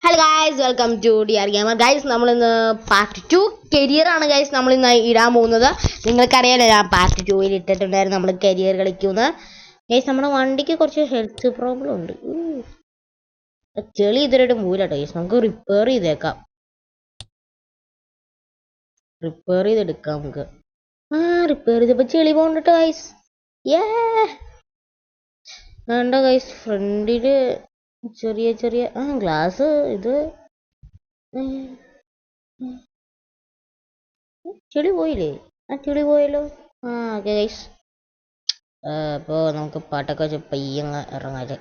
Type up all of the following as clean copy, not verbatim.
Hello guys, welcome to dear gamer. Guys, നമ്മളിന്ന് part 2 കരിയറാണ് guys നമ്മളിന്ന് ഇടാൻ പോകുന്നത്. നിങ്ങൾക്കറിയാലോ, ഞാൻ പാർട്ട് 2-ൽ ഇട്ടിട്ടുണ്ടായിരുന്നു നമ്മൾ കരിയർ കളിക്കുന്നത്. ഗൈസ്, നമ്മുടെ വണ്ടിക്ക് കുറച്ച് ഹെൽത്ത് പ്രോബ്ലം ഉണ്ട്. ചെളി ഇതുവരെയായിട്ട് മൂലട്ടോ ഗൈസ്. നമുക്ക് റിപ്പയർ ചെയ്തേക്കാം. റിപ്പയർ ചെയ്തെടുക്കാം നമുക്ക്. റിപ്പയർ ചെയ്തപ്പോൾ ചെളി പോകണ്ടോ ഗൈസ്. വേണ്ട ഗൈസ്, ഫ്രണ്ടില് ചെറിയ ചെറിയ ഗ്ലാസ് ഇത് ചെളി പോയില്ലേ? ചെളി പോയല്ലോ. ഓക്കെ ഗൈസ്, അപ്പോൾ നമുക്ക് പാട്ടൊക്കെ വെച്ച് പയ്യങ്ങ് ഇറങ്ങാല്ലേ.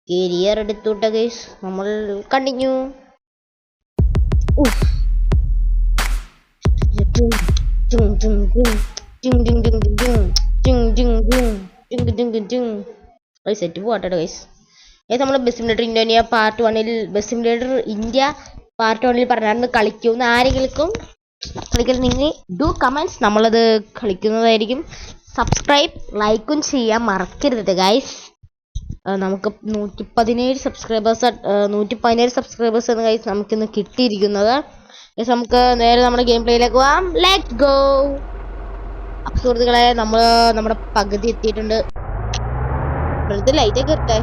കരിയർ എടുത്തുട്ട ഗൈസ്, നമ്മൾ കണ്ടിന്യൂ. സെറ്റ് പോട്ടെ ഗൈസ്. നമ്മൾ ബെസ്റ്റ് സിമുലേറ്റർ ഇന്ത്യ പാർട്ട് 1-ൽ ബെസ്റ്റ് സിമുലേറ്റർ ഇന്ത്യ പാർട്ട് 1-ൽ പറഞ്ഞായിരുന്നു കളിക്കുന്ന ആരെങ്കിലും കളിക്കുന്ന നിങ്ങൾ ഡു കമൻസ്, നമ്മളത് കളിക്കുന്നതായിരിക്കും. സബ്സ്ക്രൈബ് ലൈക്കും ചെയ്യാൻ മറക്കരുത് ഗൈസ്. നമുക്ക് 117 സബ്സ്ക്രൈബേഴ്സ് ആണ് ഗൈസ് നമുക്കിന്ന് കിട്ടിയിരിക്കുന്നത്. ഗൈസ്, നമുക്ക് നേരെ നമ്മുടെ ഗെയിം പ്ലേയിലേക്ക് പോവാം. Let's go. സുഹൃത്തുക്കളെ, നമ്മൾ നമ്മുടെ പകുതി എത്തിയിട്ടുണ്ട്. ലൈറ്റൊക്കെ ഇട്ടേ.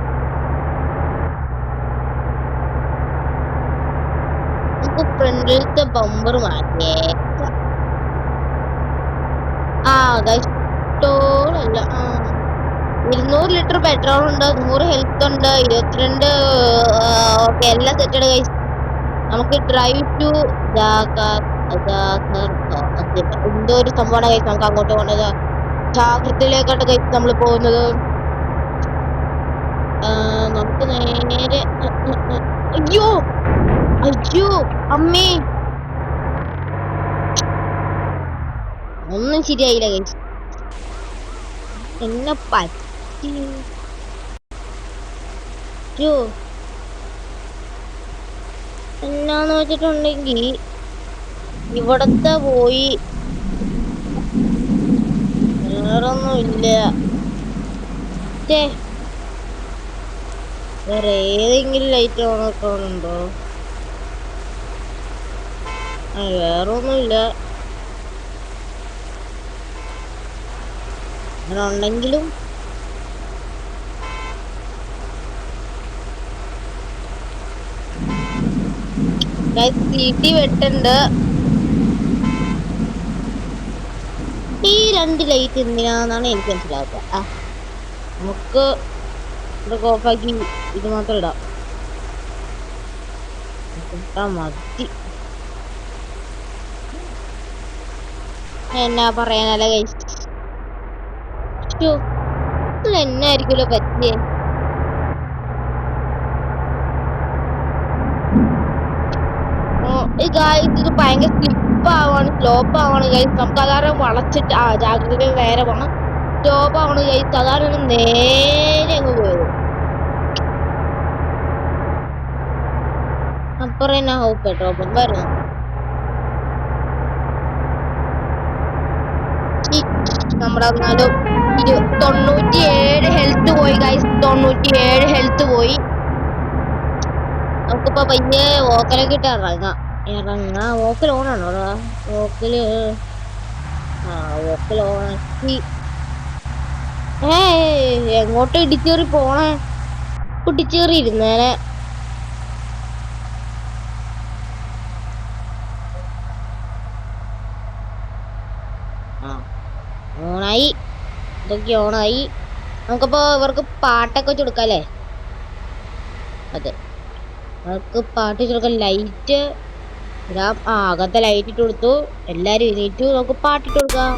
നമുക്ക് ഫ്രണ്ടിലത്തെ ബമ്പർ മാറ്റിയേ. ഗൈസ്, ടോളല്ല. 200 ലിറ്റർ പെട്രോൾ ഉണ്ട്, 100 ഹെൽത്ത് ഉണ്ട്, 22 ഓക്കെ, എല്ലാം സെറ്റാണ് ഗൈസ്. നമുക്ക് ഡ്രൈവ് ടു എന്തോ ഒരു സംഭവമാണ് ഗൈസ്. നമുക്ക് അങ്ങോട്ട് പോകുന്നത് ജാഗ്രതയിലേക്കാണ് ഗൈസ് നമ്മൾ പോകുന്നത്. നമുക്ക് നേരെ അയ്യോ അമ്മേ, ഒന്നും ശരിയായില്ല ഗൈസ്. എന്നെ പറ്റി എന്നാന്ന് വെച്ചിട്ടുണ്ടെങ്കിൽ ഇവിടത്തെ പോയി വേറൊന്നും ഇല്ല. വേറെ ഏതെങ്കിലും ലൈറ്റ് ഓണാക്കാനുണ്ടോ? വേറൊന്നുമില്ല. അങ്ങനെ ഉണ്ടെങ്കിലും തീറ്റി വെട്ടുണ്ട്. ഈ 2 ലൈറ്റ് എന്തിനാന്നാണ് എനിക്ക് മനസ്സിലാവുക. നമുക്ക് ഇതൊക്കെ ഓഫാക്കി ഇത് മാത്രം ഇടാം. മതി. എന്നാ പറയാനല്ല ഗൈസ്, എന്നായിരിക്കുമല്ലോ പറ്റിയേ. ഇത് ഭയങ്കര സ്ലിപ്പ് ആവാണ്, സ്ലോപ്പ് ആവാണ് ഗൈസ്. നമുക്ക് അതാരം വളച്ചിട്ട് ജാഗ്രത നേരെ പോണം. സ്ലോപ്പ് ആവാണ് ഗൈസ്, അതാരം നേരെ അങ്ങ് പോയത്. അപ്പുറം തന്നെ പെട്രോൾ പമ്പ് വരുന്നു. നമ്മുടെ 97 ഹെൽത്ത് പോയി ഗൈസ്, 97 ഹെൽത്ത് പോയി. നമുക്കിപ്പോ പയ്യെ വോക്കലൊക്കെ ഇട്ട് ഇറങ്ങാം. വോക്കൽ ഓണാണോ? വോക്കൽ ഓണാക്കി. എങ്ങോട്ട് ഇടിച്ചേറി പോണേ? കുട്ടിച്ചേറി ഇരുന്നേനെ. ഓണായി, ഇതൊക്കെ ഓണായി. നമുക്കിപ്പോ ഇവർക്ക് പാട്ടൊക്കെ വെച്ച് കൊടുക്കാല്ലേ? അതെ, അവർക്ക് പാട്ട് വെച്ച് കൊടുക്കാം. ലൈറ്റ് ഇടാം. അകത്തെ ലൈറ്റ് ഇട്ട് കൊടുത്തു. എല്ലാരും എണീറ്റു. നമുക്ക് പാട്ടിട്ട് കൊടുക്കാം.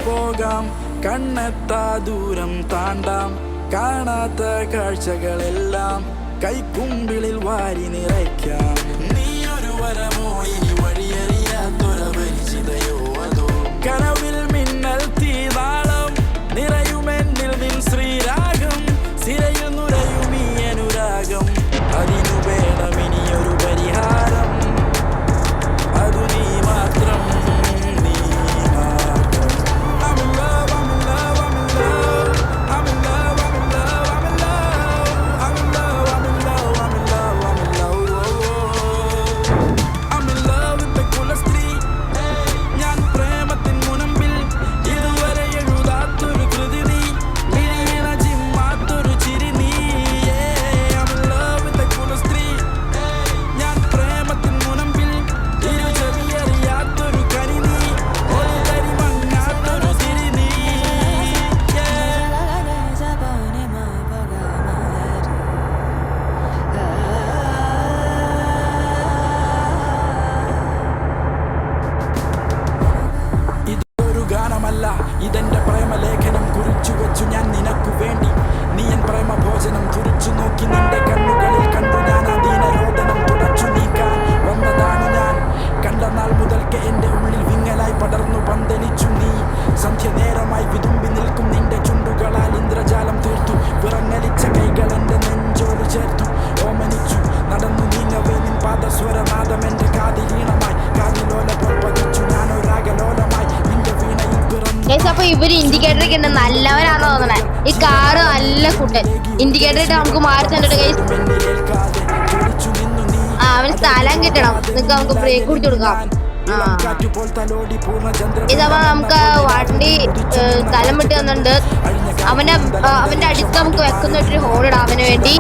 പോകാം, കണ്ണെത്താ ദൂരം താണ്ടാം, കാണാത്ത കാഴ്ചകളെല്ലാം കൈക്കുമ്പിളിൽ വാരി നിറയ്ക്കാം. നീയൊരു വരമോ, ഇനി വഴിയറിയാത്തൊരപരിചിതയോ, അതോ ഇതെന്റെ പ്രേമലേഖനം കുറിച്ചു വെച്ചു ഞാൻ നിനക്കു വേണ്ടി. നീ എൻ പ്രേമഭോജനം തുറിച്ചു നോക്കി നിന്റെ കണ്ണുകളിൽ കണ്ടു ഞാൻ അധീനരോധനം തുടച്ചു നീക്കാൻ വന്നതാണ് ഞാൻ. കണ്ട നാൾ മുതൽക്ക് എന്റെ ഉള്ളിൽ വിങ്ങലായി പടർന്നു പന്തലിച്ചു നീ. സന്ധ്യ നേരമായി വിതുമ്പി നിൽക്കും നിന്റെ ചുണ്ടുകളാൽ ഇന്ദ്രജാലം തീർത്തു. വിറങ്ങലിച്ച കൈകൾ എന്റെ നെഞ്ചോട് ചേർത്തു. ഓമനിച്ചു നടന്നു നീങ്ങവേ നിൻ പാദസ്വരനാദം എന്റെ കാതിലീണമായി. കാതിലോല പോൽ പതിച്ചു ഞാനൊരാകലോലമായി നിന്റെ വീണയിൽ പിറന്നു. അപ്പൊ ഇവര് ഇൻഡിക്കേറ്റർ ഒക്കെ നല്ലവരാണെന്ന് തോന്നണേ. ഈ കാറ് നല്ല കുട്ടൻ. ഇൻഡിക്കേറ്റർ ഇട്ട് നമുക്ക് മാറി തന്നിട്ട് ഗൈസ്. അവന് സ്ഥലം കിട്ടണം. നിങ്ങൾക്ക് നമുക്ക് ബ്രേക്ക് കുടിച്ചു കൊടുക്കാം. ഇതപ്പോ നമുക്ക് വണ്ടി സ്ഥലം വിട്ട് തന്നിട്ടുണ്ട്. അവന്റെ അടുത്ത് നമുക്ക് വെക്കുന്ന ഒരു ഹോൾ ഇടാം അവന് വേണ്ടി.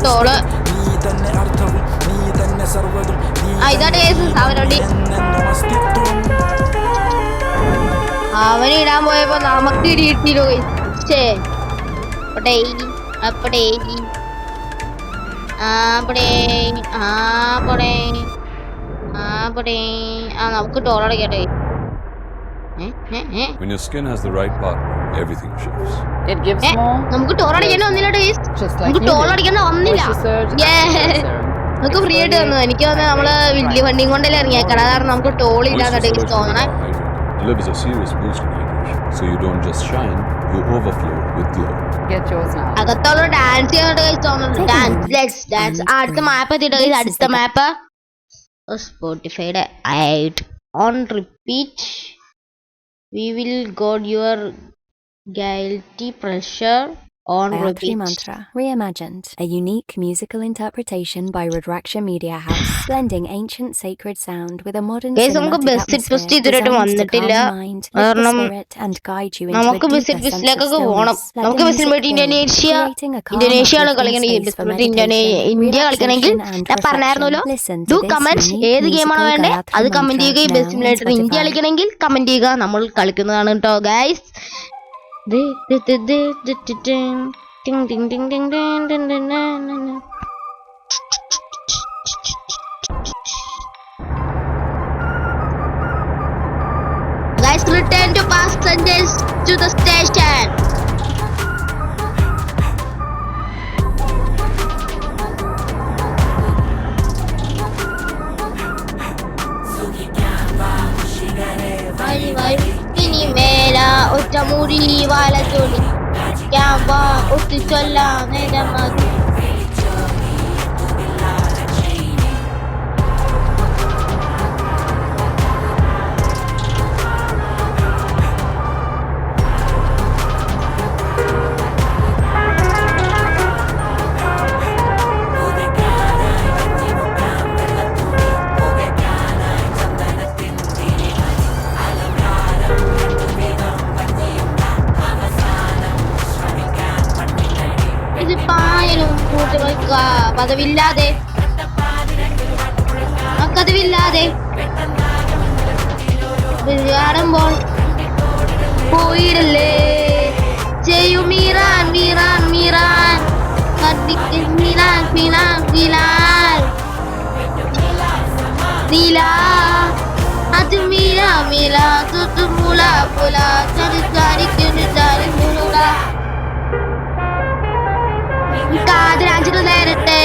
ടോള് ഇതാണ് അവനോടി അവന് ഇടാൻ പോയപ്പോ നമുക്ക് ഇടിയിട്ടില്ലോ. നമുക്ക് ടോളടക്കട്ടെ. When your skin has the right partner, everything shifts. It gives more. നമുക്ക് ടോളടിക്കണ്ട ഒന്നില്ല. നമുക്ക് ടോളടിക്കണ്ട ഒന്നില്ല. നമുക്ക് ഫ്രീ ആയിട്ട് തന്നു. എനിക്ക് തോന്നുന്നത് നമ്മള് വലിയ വണ്ടിയും കൊണ്ടല്ലേ ഇറങ്ങിയേക്കണം. കാരണം നമുക്ക് ടോൾ ഇല്ലാന്നിട്ട് എനിക്ക് തോന്നണേ. Delivers a serious boost in hydration, so you don't just shine, you overflow with glow. Get yours now. അകത്തോളം ഡാൻസ് ചെയ്യാനായിട്ട് തോന്നുന്നുണ്ട്. ഡാൻസ് അടുത്ത മാപ്പ് എത്തിയിട്ട് അടുത്ത മാപ്പ് സ്പോട്ടിഫൈഡ് ആയിട്ട് on repeat. We will guard your guilty pleasure on Gayatri repeat. Mantra Reimagined, a unique musical interpretation by Rudraksha Media House, blending ancient sacred sound with a modern Guys, നമുക്ക് cinematic best atmosphere twist ഇതുവരെയായിട്ട് designed to വന്നിട്ടില്ല. calm the mind, lift the കാരണം spirit and guide you into a നമുക്ക് deeper best sense of ട്വിസ്റ്റിലേക്കൊക്കെ പോകണം. stillness. Let നമുക്ക് the best music മെറ്റ് Indonesia build, creating a calm, ഇന്തോനേഷ്യയാണ് uplifting കളിക്കണമെങ്കിൽ space for best meditation, India കളിക്കണമെങ്കിൽ relaxation and ഞാൻ പറഞ്ഞായിരുന്നല്ലോ. reflection. Listen to do this comments unique ഏത് ഗെയിമാണ് musical വേണ്ടേ Gayatri അത് കമന്റ് Mantra ചെയ്യുക. now best on simulator India Spotify. കളിക്കണമെങ്കിൽ കമന്റ് ചെയ്യുക. നമ്മൾ കളിക്കുന്നതാണ് കേട്ടോ guys. Guys, return to passengers to the station. ഇനി മേല ഒറ്റ മുറി വാലത്തൊളി ഒത്തു ചൊല്ലാം നേരം മതി. ഇത് പായലും കൂട്ടുകൾക്ക പദവില്ലാതെ പദവില്ലാതെ കാണുമ്പോൾ പോയിടല്ലേ ചെയ്യും മീറാൻ മീറാൻ മീറാൻ കത്തിക്ക് മീറാൻ മീറാൻ മീലാൽ നീല അത് മീര മീല തുത്തുമുല പുല ചരിച്ചാരിക്കുന്നു ചരിമുല കാതിരാഞ്ചിട്ട് നേരത്തെ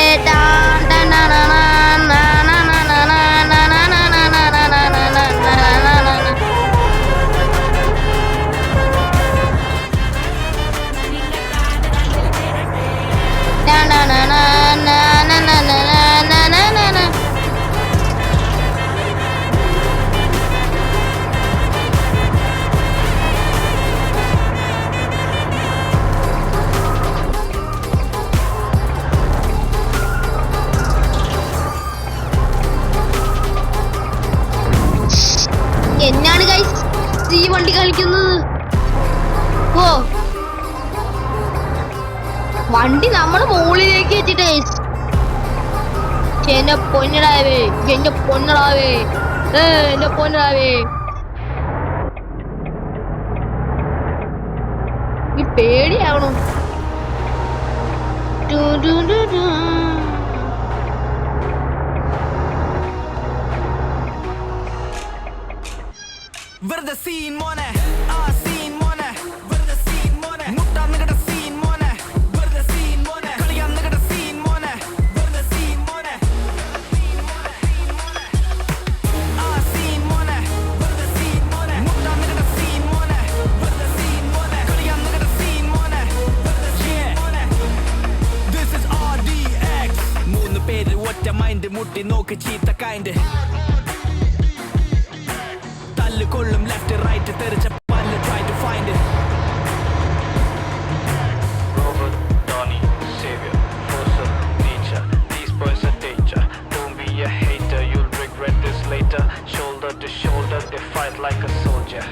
എന്നാണ് ഗൈസ് ഈ വണ്ടി കളിക്കുന്നത്? ഓ വണ്ടി നമ്മള് മുകളിലേക്ക് വെച്ചിട്ട് എന്നെ പൊന്നടാവേ എന്റെ പൊന്നടാവേ എന്റെ പൊന്നടാവേ പേടിയാവണു. വെറുതെ സീൻ മോനെ ആ സീൻ മോനെ വെറുതെ സീൻ മോനെ മുട്ടാൻ നിങ്ങളുടെ സീൻ മോനെ വെറുതെ സീൻ മോനെ കളിയാൻ നിങ്ങളുടെ സീൻ മോനെ വെറുതെ സീൻ മോനെ ആ സീൻ മോനെ വെറുതെ സീൻ മോനെ മുട്ടാൻ നിങ്ങളുടെ സീൻ മോനെ വെറുതെ സീൻ മോനെ കളിയാൻ നിങ്ങളുടെ സീൻ മോനെ വെറുതെ സീൻ മോനെ. This is RDX. 3 പേര് ഒറ്റ മൈൻഡ് മുട്ടി നോക്ക് ചീത്ത കൈൻഡ് കൊള്ളും ലെഫ്റ്റ് റൈറ്റ് തെറിച്ച പല്ല് try to find it. Robert, Donnie, Savior, Forcer, Nature. These boys are danger. Don't be a hater, you'll regret this later. Shoulder to shoulder, they fight like a soldier.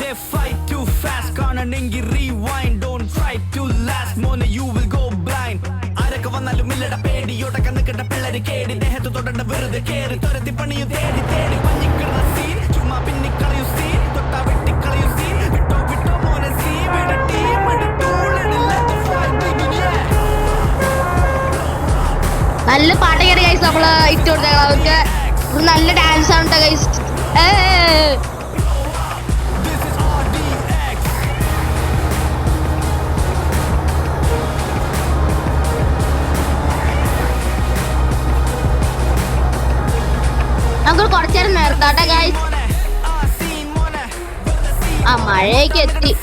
They fight too fast, കാണണമെങ്കിൽ rewind. Don't try to last, മോനെ you will go blind. ആരൊക്കെ വന്നാലും ഇല്ലട പേടി, ഒട്ടക്ക നിൽക്കണ്ട പിള്ളേര് കേടി. ദേഹത്ത് തൊടണ്ട വെറുതെ കേറി തുരത്തി പണിയും തേടി തേടി പഞ്ഞിക്കിടുന്ന സീൻ ചുമ്മാ പിന്നെ കളയു സീൻ തൊട്ടാ വെട്ടി കളയു സീൻ വിട്ടോ വിട്ടോ മോനെ സീൻ വിട ടീം നല്ല പാട്ടൊക്കെയാണ് ഗൈസ് നമ്മള് ഇട്ട് കൊടുത്ത അവർക്ക് നല്ല ഡാൻസ് ആണ് കേട്ടോ ഗൈസ്. നമുക്ക് കുറച്ചേരം നേർത്താട്ടെ ഗൈസ്. ആ മഴയൊക്കെ എത്തി.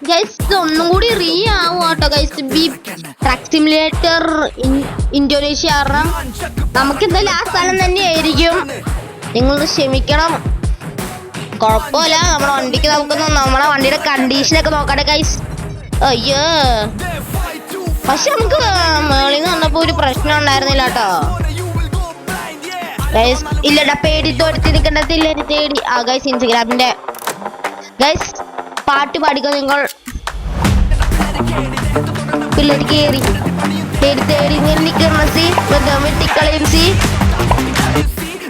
ഗൈസ് ഒന്നും കൂടി റീ ആവും കേട്ടോ guys. B truck simulator Indonesia കാരണം നമുക്ക് എന്തായാലും ആ സ്ഥലം തന്നെയായിരിക്കും. നിങ്ങൾ ക്ഷമിക്കണം, കുഴപ്പമില്ല. നമ്മുടെ വണ്ടിക്ക് നമുക്കൊന്ന് നമ്മളെ വണ്ടിയുടെ കണ്ടീഷനൊക്കെ നോക്കട്ടെ ഗൈസ്. അയ്യോ പക്ഷെ നമുക്ക് മേളിൽ നിന്ന് വന്നപ്പോ ഒരു പ്രശ്നം ഉണ്ടായിരുന്നില്ല കേട്ടോ ഗൈസ്. ഇല്ലടാ പേടി തോരത്തി നിൽക്കണ്ടത്തില്ല തേടി. ആ ഗൈസ് ഇൻസ്റ്റഗ്രാമിന്റെ ഗൈസ് പാട്ട് പാടിക്കോ നിങ്ങൾ. പിള്ളേര് കേറി തേടി തേടി ഇങ്ങനെ നിൽക്കുന്ന സീ വെട്ടിക്കളയും സീ.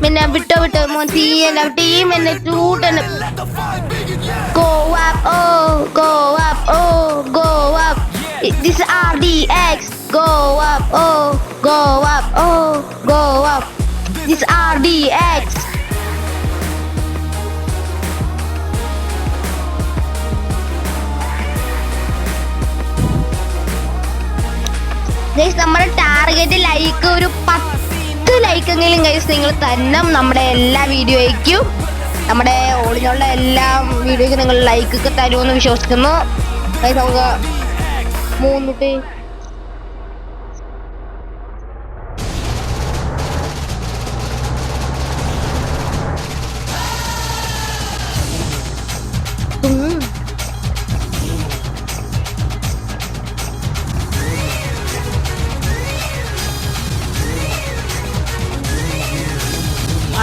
പിന്നെ വിട്ടോ വിട്ടോ മോൻ സീ എന്റെ ടീം എന്നെ ചൂട്ടന്. Go up, oh, go up, oh, go up. This is RDX. Go up, oh, go up, oh, go up. This is RDX. Guys നമ്മുടെ ടാർഗറ്റ് ലൈക്ക് ഒരു 10 ലൈക്കെങ്കിലും ഗൈസ് നിങ്ങൾ തന്നെ നമ്മുടെ എല്ലാ വീഡിയോയ്ക്കും നമ്മുടെ ഓളിനുള്ള എല്ലാ വീഡിയോയ്ക്കും നിങ്ങൾ ലൈക്ക് ഒക്കെ തരുമെന്ന് വിശ്വസിക്കുന്നു ഗൈസ്. നമുക്ക് 3 പേര്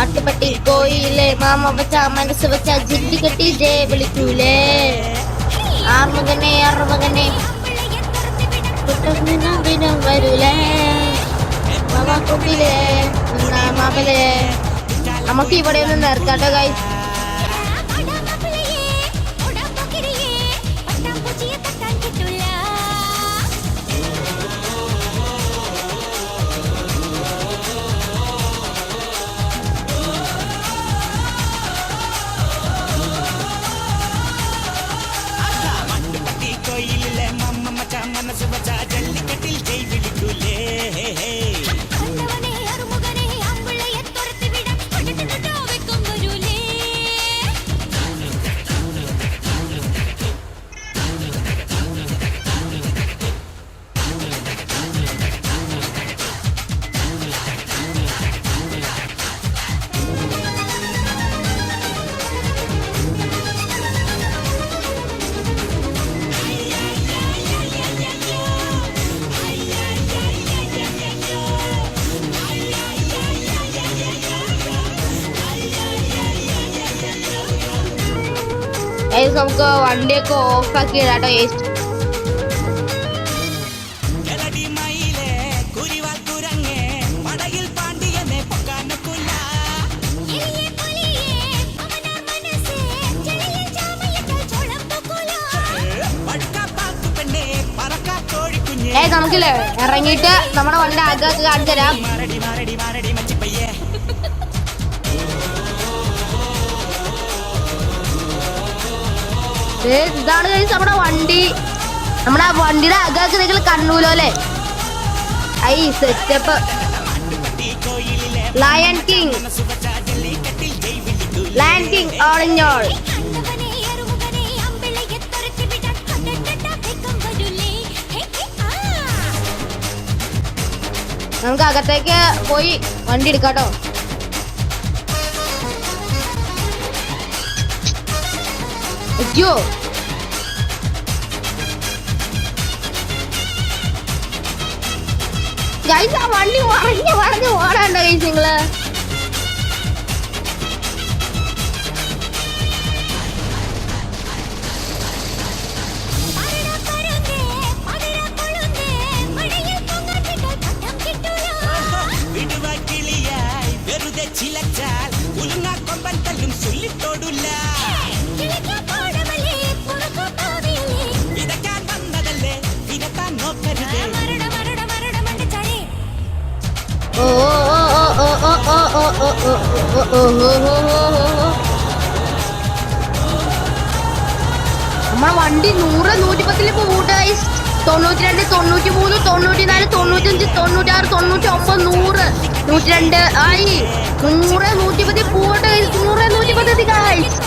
ആട്ടുപട്ടി കോയിലെ മാമ വെച്ച മനസ്സ് വെച്ച ജില്ലി കെട്ടി ജയ വിളിക്കൂലേ. ആറുമകനെ അറുമകനെ ദിനം വരൂലേ മാമാക്കുട്ടിലേ മാമലേ. നമുക്ക് ഇവിടെ ഒന്ന് നിർത്താട്ടോ ഗൈസ്. ഗൈസ് നമുക്ക് വണ്ടിയൊക്കെ ഓഫ് ആക്കി ഇടാട്ടോ ഗൈസ്. നമുക്കില്ലേ ഇറങ്ങിയിട്ട് നമ്മുടെ വണ്ടി ആഗ്രഹമൊക്കെ കാണിച്ചു തരാം. ഇതാണ് ഗൈസ് നമ്മുടെ വണ്ടി. നമ്മുടെ വണ്ടിയുടെ അകമൊക്കെ നിങ്ങൾ കണ്ണൂലോ അല്ലേ? I setup. Lion king all in all. നമുക്ക് അകത്തേക്ക് പോയി വണ്ടി എടുക്കാട്ടോ. അയ്യോ ഗൈസ് ആ വണ്ടി പറഞ്ഞു ഓടാണ്ട ഗൈസ് നിങ്ങള്. നമ്മളെ വണ്ടി 100 110 പോകട്ടെ ഗൈസ്. 92 93 94 95 96 99 100 102 ആയി. 100 110 പോകട്ടെ ഗൈസ്. 100 110 ഗൈസ്.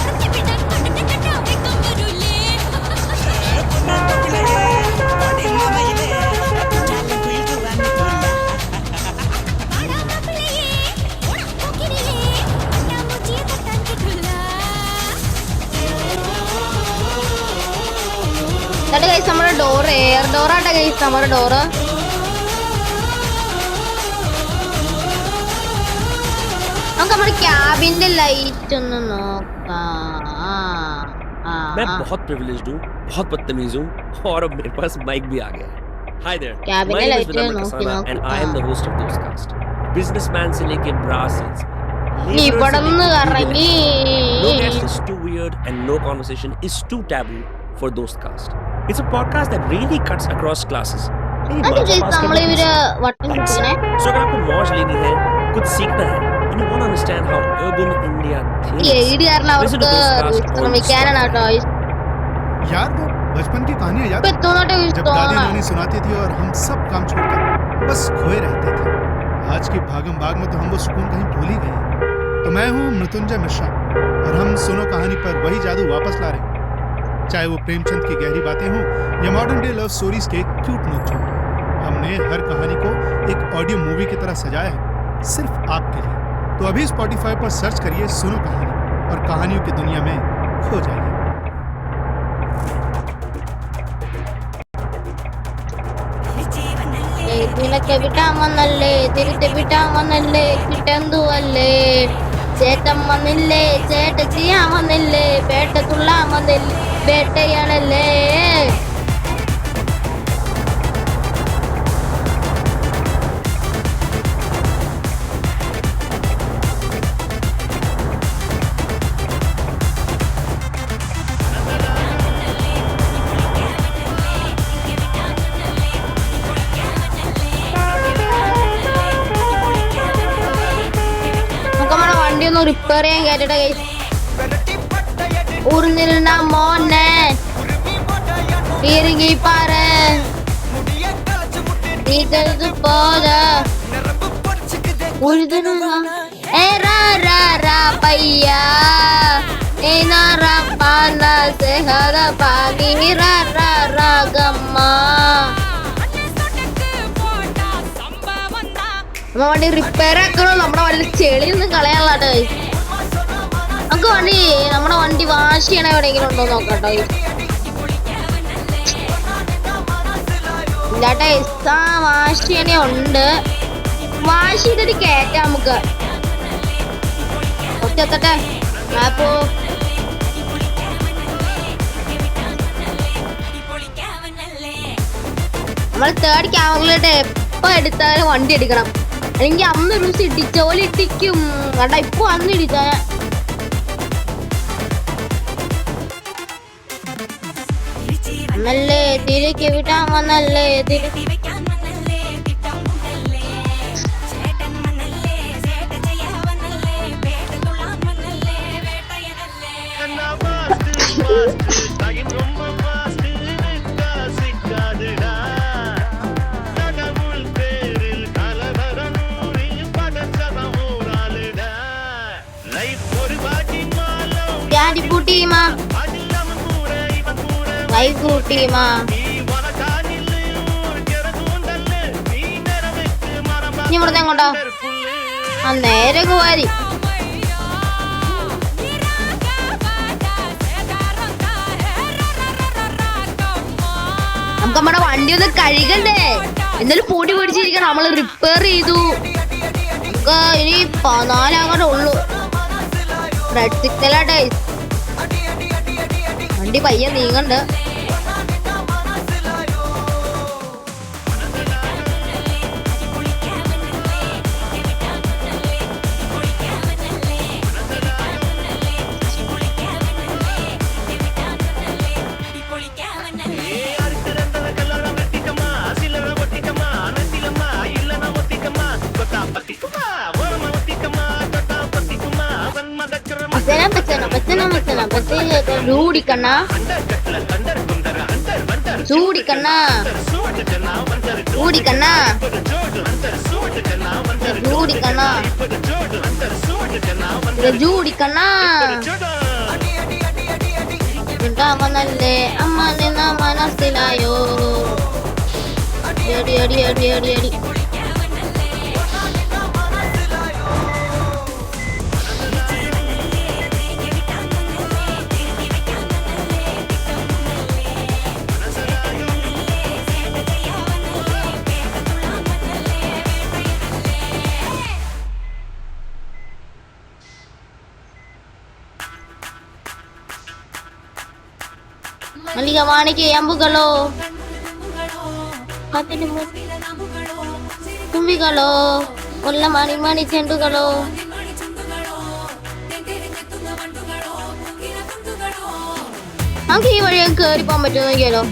നമ്മുടെ ഡോറ് എയർ ഡോറാട്ടെ ഗൈസ്. നമ്മുടെ ഡോറ് നമുക്ക് നമ്മുടെ ക്യാബിന്റെ ലൈറ്റ് ഒന്ന് നോക്കാം. मैं बहुत प्रिविलेज्ड हूँ, बहुत बदतमीज हूँ और अब मेरे पास माइक भी आ गया है. Hi there, my name is Vinamr Kasana and I am the host of Dostcast. Businessman से लेके brass heads, laborers से लेके no guest is too weird and no conversation is too taboo for Dostcast. It's a podcast that really cuts across classes. So अगर आपको मौज लेनी है, कुछ सीखना है, and you want to understand how urban India thinks, listen to Dostcast on Spotify. यार वो बचपन की कहानियां याद है? जब दादी नानी सुनाती थी और हम सब काम छोड़कर बस खोए रहते थे. आज की भागम भाग में तो हम वो सुकून कहीं भूल ही गए. तो मैं हूँ मृत्युंजय मिश्रा और हम सुनो कहानी पर वही जादू वापस ला रहे हैं. चाहे वो प्रेमचंद की गहरी बातें हों या मॉडर्न डे लव स्टोरीज के क्यूट नोक-झोंक, हमने हर कहानी को एक ऑडियो मूवी की तरह सजाया है सिर्फ आपके लिए. तो अभी स्पॉटिफाई पर सर्च करिए सुनो कहानी और कहानियों की दुनिया में खो जाइए. നിനക്ക് വിട്ടാൻ വന്നല്ലേ, തിരിച്ച് വിട്ടാൻ വന്നല്ലേ, കിട്ടെന്തുവല്ലേ, ചേട്ടൻ വന്നില്ലേ, ചേട്ട ചെയ്യാൻ വന്നില്ലേ, പേട്ട തുള്ളാൻ വന്നില്ലേ, പേട്ടയാണല്ലേ. ഒന്ന് റിപ്പയർ ചെയ്യാൻ കേട്ടിട്ട് ഗൈസ്. ഉറിഞ്ഞിരുന്ന മോനെ ഇറങ്ങി പാറ് ഇത് പോരാ പയ്യാ നമ്മ വണ്ടി റിപ്പയർ ആക്കണോ? നമ്മുടെ വണ്ടി ചെളിയൊന്നും കളയാനുള്ളാട്ടോ. നമുക്ക് വണ്ടി നമ്മുടെ വണ്ടി വാഷ് ചെയ്യണ എവിടെയെങ്കിലും ഉണ്ടോ നോക്കട്ടോ. ഇല്ലാട്ടെ വാഷ് ചെയ്യണേ ഉണ്ട്. വാഷ് ചെയ്തിട്ട് കേറ്റാം നമുക്ക്. ഒറ്റത്തെ അപ്പോ നമ്മൾ തേർഡ് ക്യാമറയിലോട്ട് എപ്പോ എടുത്താലും വണ്ടി എടുക്കണം, അല്ലെങ്കിൽ അന്ന് ഒരു ദിവസം ഇടിച്ച പോലെ ഇടിക്കും കണ്ടാ. ഇപ്പൊ അന്ന് ഇടിച്ച നല്ലേ തിരികെ വിട്ടാൻ വന്നല്ലേ ഇനി ഇവിടുന്ന് എങ്ങോട്ടാ? ആ നേരെ കുവാരി. നമുക്ക് നമ്മുടെ വണ്ടി ഒന്ന് കഴുകണ്ടേ? എന്തായാലും പൊടി പിടിച്ചിരിക്കണം. നമ്മള് റിപ്പയർ ചെയ്തു. നമുക്ക് ഇനി 14 അങ്ങോട്ടേ ഉള്ളൂ. റെഡ് സിഗ്നലാട്ടെ, വണ്ടി പയ്യെ നീങ്ങണ്ട്. சூடிக்கண்ணா சூடிக்கண்ணா சூடிக்கண்ணா சூடிக்கண்ணா ஜூடிக்கண்ணா ഉണ്ടാവനല്ലേ അമ്മനെ നാം മനസ്സിലായോ? അടി അടി അടി അടി അടി. മല്ലികവാണിക്ക് അമ്പുകളോ തുമ്പികളോ കൊല്ല മണി മണി ചെണ്ടുകളോ. നമുക്ക് ഈ വഴി കേറി പോകാൻ പറ്റുമോ നോക്കിയാലോ?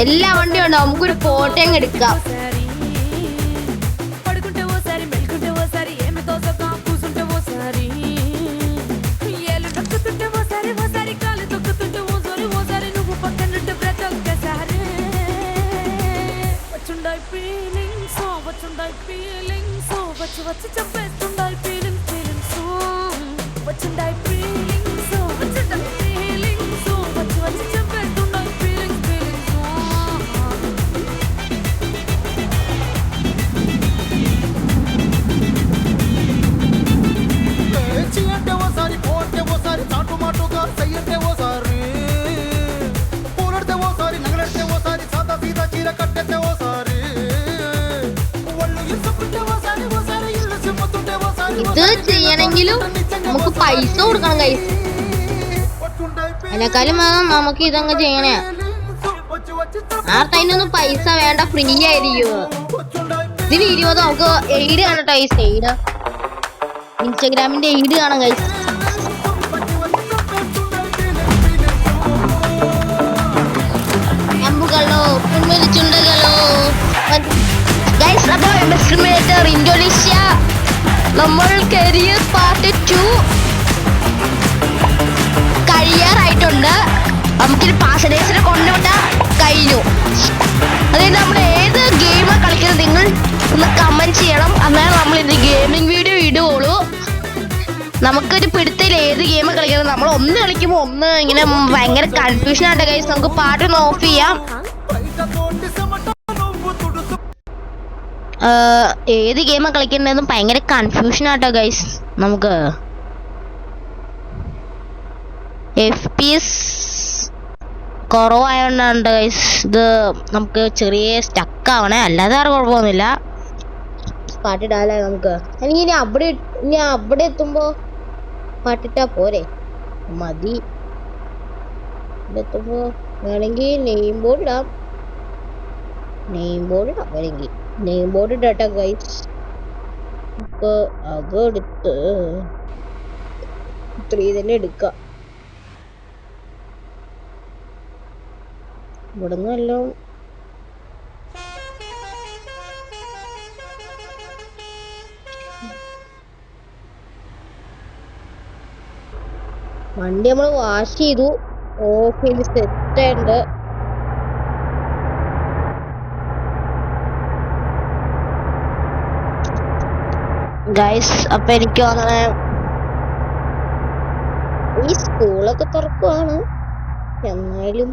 എല്ലാ വണ്ടിയും ഉണ്ടോ? നമുക്കൊരു ഫോട്ടോയും എടുക്കാം. ഇത് ചെയ്യണമെങ്കിലും നമുക്ക് പൈസ കൊടുക്കണം ഗൈസ്. അതിനേക്കാളും നമുക്ക് ഇതങ്ങ് ചെയ്യണേ. ആർക്കതിനൊന്നും പൈസ വേണ്ട, ഫ്രീ ആയിരിക്കും. ഇതിന് 20 നമുക്ക് എയ്ഡ് കാണട്ടോ ഗൈസ്. എയ്ഡ് ഇൻസ്റ്റഗ്രാമിന്റെ എയ്ഡ് കാണാം ഗൈസ്. അമ്പുകളോ ചുണ്ടകളോ ഗൈസ്. അതോ എസ്റ്റിമേറ്റർ ഇന്തോനേഷ്യ നമ്മൾ കരിയർ പാർട്ട് 2 കഴിയാറായിട്ടുണ്ട്. നമുക്കൊരു പാസനേഴ്സിനെ കൊണ്ടുവിട്ടാ കഴിഞ്ഞു. അതായത് നമ്മൾ ഏത് ഗെയിമാണ് കളിക്കുന്നത് നിങ്ങൾ ഒന്ന് കമന്റ് ചെയ്യണം. എന്നാലും നമ്മൾ ഇത് ഗെയിമിംഗ് വീഡിയോ ഇടുകയുള്ളൂ. നമുക്കൊരു പിടുത്തയിൽ ഏത് ഗെയിമാണ് കളിക്കുന്നത്. നമ്മൾ ഒന്ന് കളിക്കുമ്പോൾ ഒന്ന് ഇങ്ങനെ ഭയങ്കര കൺഫ്യൂഷൻ ആയിട്ട് ഗൈസ്. നമുക്ക് പാട്ട് ഒന്ന് ഓഫ് ചെയ്യാം. ഏത് ഗെയിമാണ് കളിക്കേണ്ടതെന്ന് ഭയങ്കര കൺഫ്യൂഷൻ ആട്ടോ ഗൈസ്. നമുക്ക് FPS കുറവായതുകൊണ്ടാണ് ഗൈസ് ഇത് നമുക്ക് ചെറിയ സ്റ്റക്ക് ആവണേ. അല്ലാതെ വേറെ കുഴപ്പമൊന്നുമില്ല. പാട്ടിടാല്ലേ നമുക്ക്. എനിക്ക് ഇനി അവിടെ എത്തുമ്പോ പാട്ടിട്ടാ പോരെ? മതി. ഇതെത്തുമ്പോ വേണമെങ്കിൽ നെയിം ബോർഡ് ഇടാം. വേണമെങ്കിൽ നെയിം ബോർഡ് ഇടട്ടെ ഗൈസ്. അപ്പൊ അതെടുത്ത് 3 തന്നെ എടുക്കാം. ഇവിടെ നിന്നെല്ലാം വണ്ടി നമ്മൾ വാഷ് ചെയ്തു. ഓക്കെ, ഇത് സെറ്റ് ഉണ്ട്. ഗൈസ്, അപ്പൊ എനിക്ക് അങ്ങനെ ഈ സ്കൂളൊക്കെ തുറക്കുവാണ്. എന്നാലും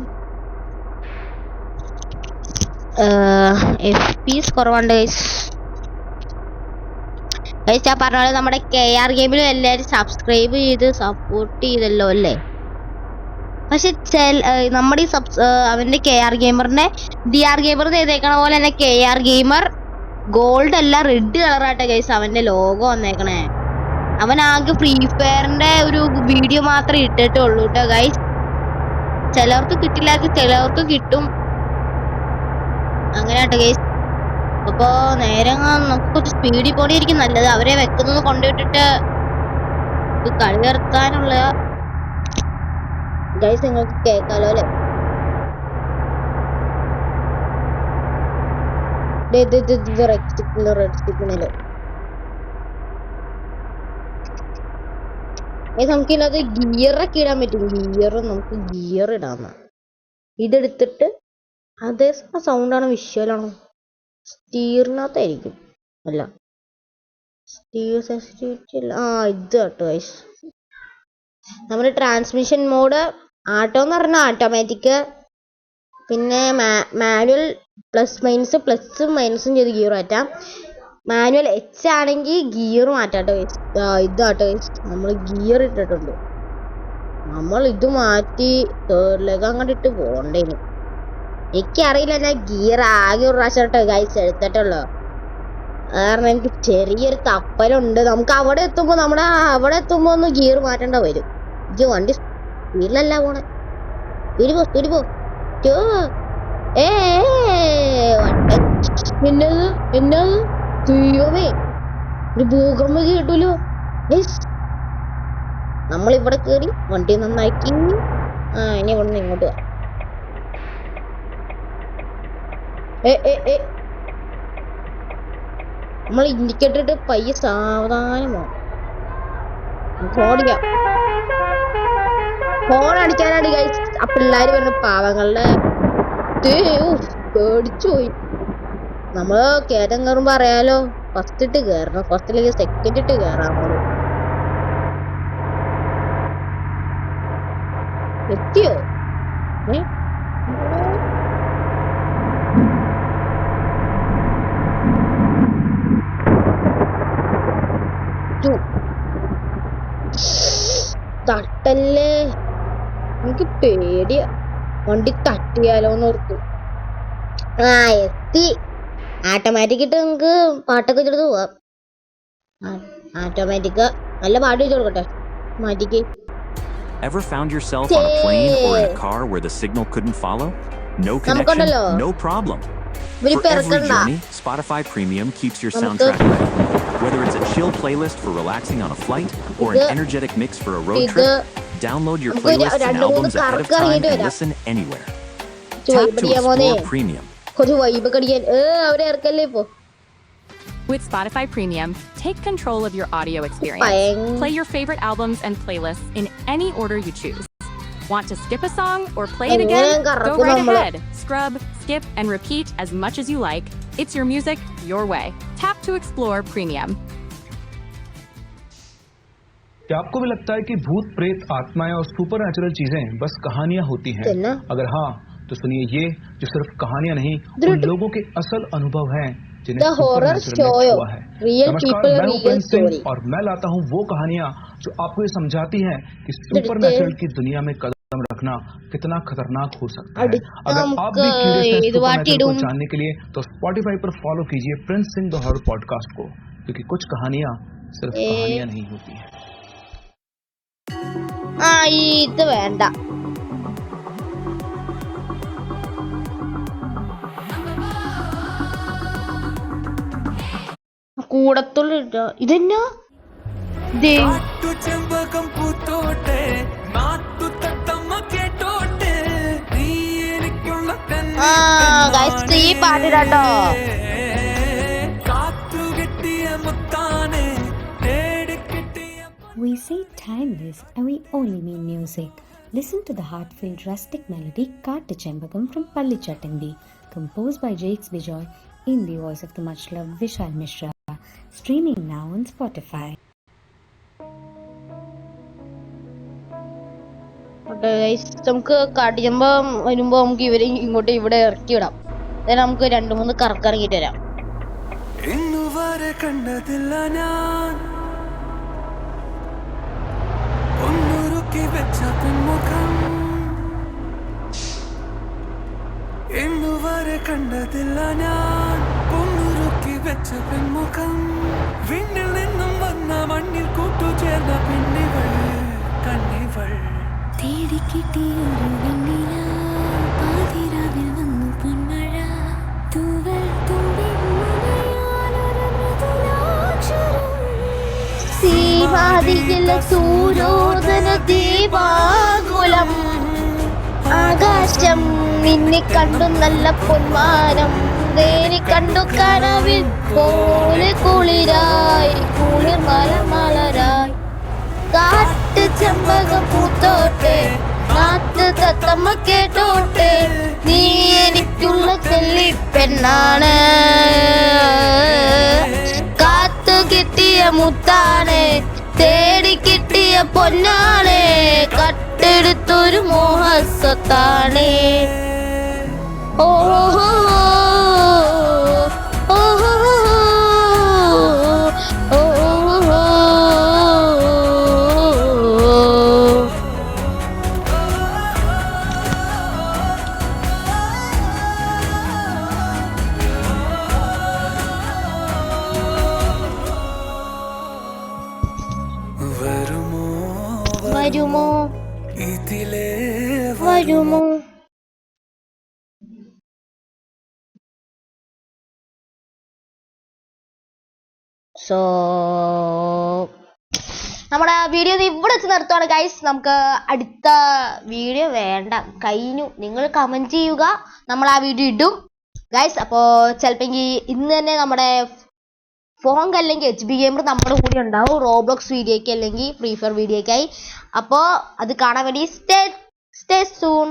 FPS കുറവുണ്ട് ഗൈസ്. ആ പറഞ്ഞ പോലെ നമ്മുടെ KR ഗെയിമിലും എല്ലാവരും സബ്സ്ക്രൈബ് ചെയ്ത് സപ്പോർട്ട് ചെയ്തല്ലോ അല്ലേ. പക്ഷെ നമ്മുടെ ഈ അവന്റെ KR ഗെയിമറിന്റെ DR ഗെയിമർ ചെയ്തേക്കണ പോലെ തന്നെ KR ഗെയിമർ ഗോൾഡ് അല്ല, റെഡ് കളറാട്ടെ ഗൈസ് അവന്റെ ലോഗോ വന്നേക്കണേ. അവൻ ആകെ ഫ്രീ ഫയറിന്റെ ഒരു വീഡിയോ മാത്രമേ ഇട്ടിട്ടുള്ളൂ കേട്ടോ ഗൈസ്. ചിലവർക്ക് കിട്ടില്ല, ചിലവർക്ക് കിട്ടും. അങ്ങനെ കേട്ടോ ഗൈസ്. അപ്പൊ നേരെ നമുക്ക് കുറച്ച് സ്പീഡിൽ പോണിയിരിക്കും നല്ലത്. അവരെ വെക്കുന്നത് കൊണ്ടുവിട്ടിട്ട് കളി നിർത്താനുള്ള ഗൈസ് നിങ്ങൾക്ക് കേൾക്കാലോ അല്ലേ. നമുക്കിത് ഗിയറൊക്കെ ഇടാൻ പറ്റും. നമുക്ക് ഗിയർ ഇടാന്ന്. ഇതെടുത്തിട്ട് അതേ സൗണ്ടാണോ വിഷ്വലാണോ? സ്റ്റീറിനകത്തായിരിക്കും. അല്ല, സ്റ്റീർ സെൻസിറ്റിവിറ്റി അല്ല. ഇത് കേട്ടോ ഗൈസ്. നമ്മുടെ ട്രാൻസ്മിഷൻ മോഡ് ആട്ടോ എന്ന് പറഞ്ഞാൽ ഓട്ടോമാറ്റിക്. പിന്നെ മാനുവൽ പ്ലസും മൈനസും ചെയ്ത് ഗിയർ മാറ്റാം. മാനുവൽ H ആണെങ്കിൽ ഗിയർ മാറ്റാട്ടോ ഗൈസ്. ഇതാട്ടോ ഗൈസ്, നമ്മൾ ഗിയർ ഇട്ടിട്ടുണ്ട്. നമ്മൾ ഇത് മാറ്റി തേർഡിലേക്ക് അങ്ങോട്ട് ഇട്ട് പോകണ്ടേന്. എനിക്കറിയില്ല, ഞാൻ ഗിയർ ആകെ ഒരു പ്രാവശ്യം കേട്ടോ ഗൈസ് എടുത്തിട്ടുള്ളൂ. കാരണം എനിക്ക് ചെറിയൊരു തപ്പലുണ്ട്. നമുക്ക് അവിടെ എത്തുമ്പോ ഒന്ന് ഗിയർ മാറ്റേണ്ട വരും. ഇത് വണ്ടി സ്പീഡിലല്ല പോണേ. സ്പീഡ് പോ. എന്നത് തീയോമേ, ഒരു ഭൂകമ്പം കേട്ടൂലോ. നമ്മളിവിടെ കേറി വണ്ടി നന്നാക്കി. ഇനി ഇവിടെ നിന്ന് ഇങ്ങോട്ട് പോവാം. നമ്മൾ ഇൻഡിക്കേറ്റർ ഇട്ട് പയ്യെ സാവധാനമോ ഓടിക്കാം. ഫോൺ അടിക്കാനാണ് ഗൈസ്. ആ പിള്ളേര് പറഞ്ഞ പാവങ്ങളുടെ പേടിച്ചു പോയി. നമ്മള് കയറ്റം കയറുമ്പോ അറിയാലോ, ഫസ്റ്റ് ഇട്ട് കയറണം. ഫസ്റ്റിലേക്ക് സെക്കൻഡ് ഇട്ട് കയറാൻ പോലും. എത്തിയോ? തട്ടല്ലേ, എനിക്ക് പേടിയാ. വണ്ടി തട്ടിയാലോന്ന് ഓർത്തു. എത്തി. ഓട്ടോമാറ്റിക് ഇട്ട് നമുക്ക് പാട്ടൊക്കെ വെച്ചെടുത്ത് പോവാം. ഓട്ടോമാറ്റിക് നല്ല പാട്ട് വെച്ച് കൊടുക്കട്ടെ. മാറ്റിക്ക്. Ever found yourself on a plane or in a car where the signal couldn't follow? No connection? No problem. For every journey, Spotify Premium keeps your soundtrack ready. Whether it's a chill playlist for relaxing on a flight or an energetic mix for a road trip, download your playlists and albums ahead of time and listen anywhere. Tap to explore Premium. With Spotify Premium, take control of your audio experience. Play your favorite albums and playlists in any order you choose. Want to skip a song or play it again? Go right ahead. Scrub, skip, and repeat as much as you like. It's your music, your way. Tap to explore Premium. क्या आपको भी लगता है कि भूत, प्रेत, आत्माएं और सुपर नेचुरल चीजें बस कहानियां होती हैं? अगर हाँ, तो सुनिए ये जो सिर्फ कहानियां नहीं, उन लोगों के असल अनुभव हैं जिन्हें सुपर नेचुरल में छुआ है। नमस्कार, मैं हूं प्रिंस सिंह और मैं लाता हूं वो कहानियां जो आपको ये समझाती हैं कि सुपर नेचुरल की दुनिया में कदम रखना कितना खतरनाक हो सकता है। अगर आप भी क्यूरियस हैं सुपर नेचुरल को जानने के लिए, तो स्पॉटिफाई पर फॉलो कीजिए Prince Singh the horror podcast को, क्योंकि कुछ कहानियां सिर्फ कहानियां नहीं होती हैं। ഇത് വേണ്ട. കൂടത്തുള്ള ഇതെന്നാ ഈ പാട്ടിടാട്ടോ. We say timeless and we only mean music. Listen to the heartfelt rustic melody Kaattu Chembakam from Pallichattandi, composed by Jakes Bijoy in the voice of the much loved Vishal Mishra. Streaming now on Spotify. നമുക്ക് കാട്ടുചെമ്പം വരുമ്പോ നമുക്ക് ഇവരെ ഇങ്ങോട്ട് ഇവിടെ ഇറക്കി വിടാം. നമുക്ക് 2-3 കറക്കിറങ്ങിട്ട് വരാം. കണ്ടതില്ല ഞാൻ ഒന്നുരുക്കി വെച്ച പിൻമുഖം, എന്നുവരെ കണ്ടതില്ല ഞാൻ ഒന്നുരുക്കി വെച്ച പിൻമുഖം. വിണ്ണിൽ നിന്നും വന്ന മണ്ണിൽ കൂട്ടുചേർന്ന പിന്നിവൾ കണ്ണിവൾ. തേടിക്കിട്ടിയൊരു വെണ്ണില പാതിരാവിൽ വന്നു പൊന്മഴ, തൂവൽ തുമ്പി മുനയാലൊരു മൃദുലാക്ഷരം. സീമാതിയിലെ സൂര്യോദന ദീപാകുലം, ആകാശം നിന്നെ കണ്ടു നല്ല പൊന്മാനം, ദേനി കണ്ടു കനവിൽ പോലെ കുളിരായി കുളിർ മലമലരായി. കാട്ട് ചെമ്പകം പൂത്തോട്ടെ, നാട്ട് തത്തമ്മ കേട്ടോട്ടെ, നീ എനിക്കുള്ള ചെല്ലിപ്പെണ്ണാണ്, കാത്തു കിട്ടിയ മുത്താണ്, തേടി കിട്ടിയ പൊന്നാണ്, കട്ടെടുത്തൊരു മോഹസ്വത്താണ്. ഓഹോ വരുമോ ഇതിലേ വരുമോ. സോ നമ്മുടെ വീഡിയോ ഇവിടെ വെച്ച് നിർത്തുവാണ് ഗൈസ്. നമുക്ക് അടുത്ത വീഡിയോ വേണ്ട, കഴിഞ്ഞു. നിങ്ങൾ കമന്റ് ചെയ്യുക, നമ്മൾ ആ വീഡിയോ ഇടും ഗൈസ്. അപ്പോൾ ചിലപ്പോൾ ഇന്ന് തന്നെ നമ്മുടെ ഫോൺ അല്ലെങ്കിൽ HB ഗെയിമർ നമ്മുടെ കൂടെ ഉണ്ടാവും, റോബ്ലോക്സ് വീഡിയോയ്ക്ക് അല്ലെങ്കിൽ ഫ്രീ ഫയർ വീഡിയോയ്ക്കായി. അപ്പോൾ അത് കാണാൻ വേണ്ടി സ്റ്റേ സൂൺ.